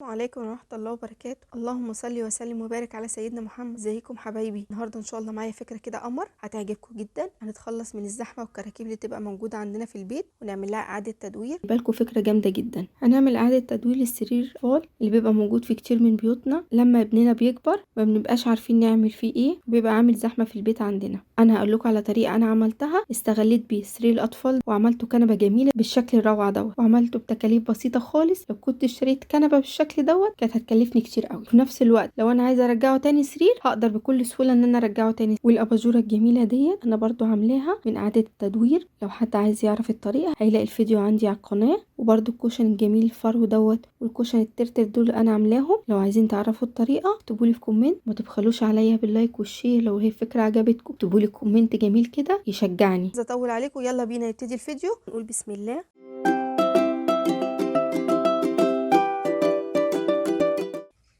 السلام عليكم ورحمة الله وبركاته. اللهم صل وسلم وبارك على سيدنا محمد. ازيكم حبايبي؟ النهارده ان شاء الله معايا فكرة كده قمر هتعجبكم جدا. هنتخلص من الزحمة والكراكيب اللي تبقى موجودة عندنا في البيت ونعمل لها اعادة تدوير. بالكم فكرة جامدة جدا. هنعمل اعادة تدوير للسرير الاطفال اللي بيبقى موجود في كتير من بيوتنا. لما ابننا بيكبر ما بنبقاش عارفين نعمل فيه ايه، بيبقى عامل زحمة في البيت عندنا. انا هقول لكم على طريقة انا عملتها، استغليت بيه سرير الاطفال وعملته كنبة جميلة بالشكل الروعة دوت، وعملته بتكاليف بسيطة خالص. لو كنت اشتريت كنبة بالشكل دوت كانت هتكلفني كتير قوي. في نفس الوقت لو انا عايزه ارجعه تاني سرير هقدر بكل سهوله ان انا ارجعه تاني. والاباجوره الجميله ديت انا برضو عاملاها من اعاده التدوير. لو حد عايز يعرف الطريقه هيلاقي الفيديو عندي على القناه. وبرضو الكوشن الجميل الفرو دوت والكوشن الترتر دول انا عاملاهم. لو عايزين تعرفوا الطريقه اكتبولي في كومنت، ما تبخلوش عليا باللايك والشير. لو هي الفكره عجبتكم اكتبولي كومنت جميل كده يشجعني. عايزه اطول عليكم، يلا بينا نبتدي الفيديو. نقول بسم الله.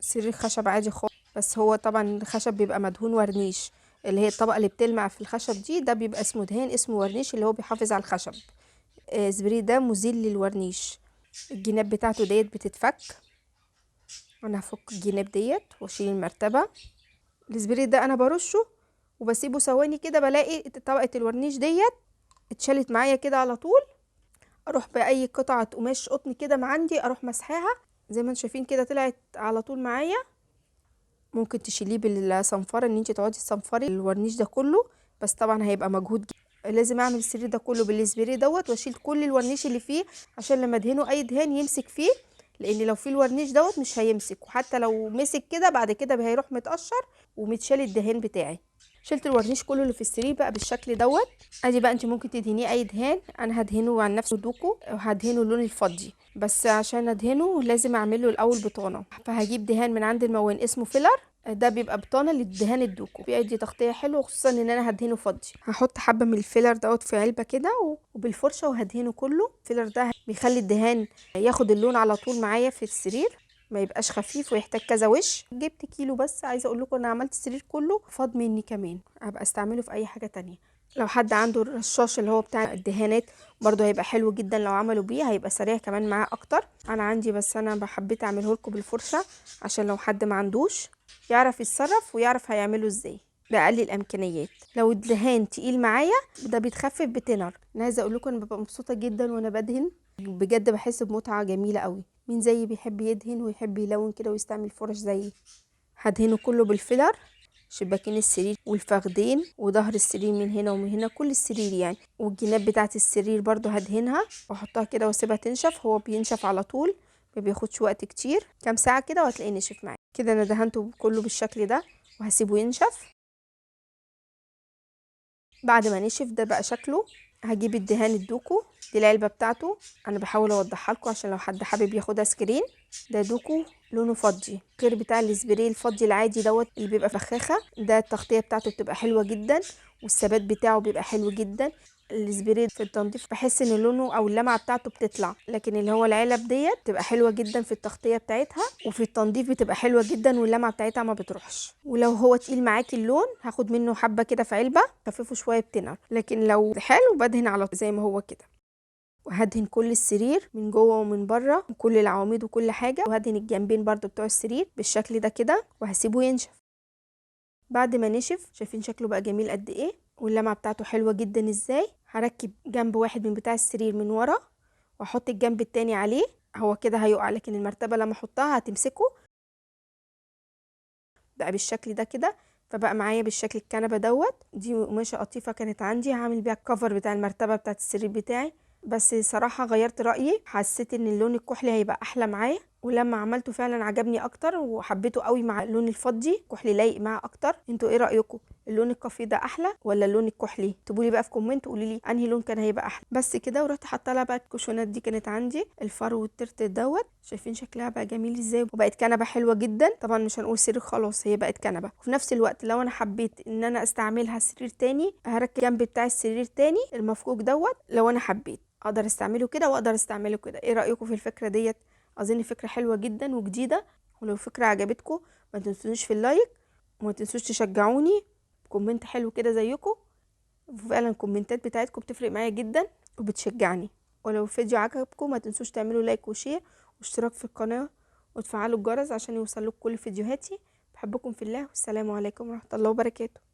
سرير خشب عادي خالص، بس هو طبعا الخشب بيبقى مدهون ورنيش، اللي هي الطبقه اللي بتلمع في الخشب دي، ده بيبقى اسمه دهان، اسمه ورنيش اللي هو بيحافظ على الخشب. سبراي ده مزيل للورنيش. الجناب بتاعته ديت بتتفك. انا هفك الجناب ديت واشيل المرتبه. السبراي ده انا برشه وبسيبه ثواني كده، بلاقي طبقه الورنيش ديت اتشالت معايا كده على طول. اروح باي قطعه قماش قطن كده ما عندي، اروح مسحاها زي ما انتم شايفين كده، طلعت على طول معايا. ممكن تشيليه بالصنفره، ان انت تقعدي تصنفري الورنيش ده كله، بس طبعا هيبقى مجهود جدا. لازم اعمل السرير ده كله بالسبراي دوت واشيل كل الورنيش اللي فيه، عشان لما ادهنه اي دهان يمسك فيه. لان لو في الورنيش دوت مش هيمسك، وحتى لو مسك كده بعد كده هيروح متقشر ومتشال الدهان بتاعي. شلت الورنيش كله اللي في السرير بقى بالشكل دوت. ادي بقى انت ممكن تدهنيه اي دهان. انا هدهنه عن نفسه دوكو، وهدهنه اللون الفضي، بس عشان ادهنه لازم اعمله الاول بطانه. فهجيب دهان من عند الموان اسمه فيلر، ده بيبقى بطانه للدهان الدوكو، بيدي تغطيه حلوه، خصوصا ان انا هدهنه فضي. هحط حبه من الفيلر دوت في علبه كده وبالفرشه وهدهنه كله. الفيلر ده بيخلي الدهان ياخد اللون على طول معايا في السرير، ما يبقاش خفيف ويحتاج كذا وش. جبت كيلو بس. عايزه اقول لكم انا عملت السرير كله فاض مني، كمان هبقى استعمله في اي حاجه تانية. لو حد عنده الرشاش اللي هو بتاع الدهانات برضو هيبقى حلو جدا، لو عملوا بيه هيبقى سريع كمان معاه اكتر. انا عندي، بس انا بحبيت اعمله لكم بالفرشه عشان لو حد ما عندوش يعرف يتصرف ويعرف هيعمله ازاي باقل الامكانيات. لو الدهان تقيل معايا ده بيتخفف بتنر. انا عايزه اقول لكم انا ببقى مبسوطه جدا وانا بدهن، بجد بحس بمتعه جميله قوي. مين زيي بيحب يدهن ويحب يلون كده ويستعمل فرش زيي؟ هدهنه كله بالفيلر، شباكين السرير والفخدين وظهر السرير من هنا ومن هنا، كل السرير يعني، والجناب بتاعه السرير برضو هدهنها واحطها كده واسيبها تنشف. هو بينشف على طول، ما بياخدش وقت كتير، كام ساعه كده وهتلاقيه نشف معايا كده. انا دهنته كله بالشكل ده وهسيبه ينشف. بعد ما نشف ده بقى شكله، هجيب الدهان الدوكو دي العلبه بتاعته. انا بحاول اوضحها لكم عشان لو حد حابب ياخدها سكرين. ده دوكو لونه فضي، غير بتاع السبراي الفضي العادي دوت اللي بيبقى فخاخه. ده التغطيه بتاعته بتبقى حلوه جدا، والثبات بتاعه بيبقى حلو جدا. السبراي في التنظيف بحس ان لونه او اللمعه بتاعته بتطلع، لكن اللي هو العلب ديت بتبقى حلوه جدا في التغطيه بتاعتها، وفي التنظيف بتبقى حلوه جدا واللمعه بتاعتها ما بتروحش. ولو هو تقيل معاكي اللون هاخد منه حبه كده في علبه، خففه شويه بتنر، لكن لو حلو بدهن على زي ما هو كده. وهدهن كل السرير من جوه ومن بره وكل العواميد وكل حاجه، وهدهن الجنبين برضو بتوع السرير بالشكل ده كده وهسيبه ينشف. بعد ما نشف شايفين شكله بقى جميل قد ايه، واللمعه بتاعته حلوه جدا ازاي. هركب جنب واحد من بتاع السرير من ورا واحط الجنب التاني عليه. هو كده هيقع، لكن المرتبه لما احطها هتمسكه بقى بالشكل ده كده. فبقى معايا بالشكل الكنبه دوت. دي قماشه قطيفه كانت عندي، هعمل بيها الكفر بتاع المرتبه بتاعت السرير بتاعي، بس صراحه غيرت رايي، حسيت ان اللون الكحلي هيبقى احلى معايا. ولما عملته فعلا عجبني اكتر وحبيته قوي مع اللون الفضي، كحلي لايق معاه اكتر. انتوا ايه رايكم؟ اللون الكافي ده احلى ولا اللون الكحلي؟ اكتبوا لي بقى في كومنت وقولوا لي انهي لون كان هيبقى احلى. بس كده، ورحت حاطه لها بقى الكوشونات دي، كانت عندي الفرو والترت دوت. شايفين شكلها بقى جميل ازاي، وبقت كنبه حلوه جدا. طبعا مش هنقول سرير خلاص، هي بقت كنبه. وفي نفس الوقت لو انا حبيت ان انا استعملها سرير تاني، هركب جنب بتاع السرير تاني المفكوك دوت. لو انا حبيت اقدر استعمله كده واقدر استعمله كده. ايه رايكم في الفكره ديت؟ اظن فكره حلوه جدا وجديده. ولو فكره عجبتكم ما تنسونيش في اللايك، وما تنسوش تشجعوني كومنت حلو كده زيكم. فعلا الكومنتات بتاعتكم بتفرق معايا جدا وبتشجعني. ولو الفيديو عجبكم ما تنسوش تعملوا لايك وشير واشتراك في القناه، وتفعلوا الجرس عشان يوصلكوا كل فيديوهاتي. بحبكم في الله، والسلام عليكم ورحمة الله وبركاته.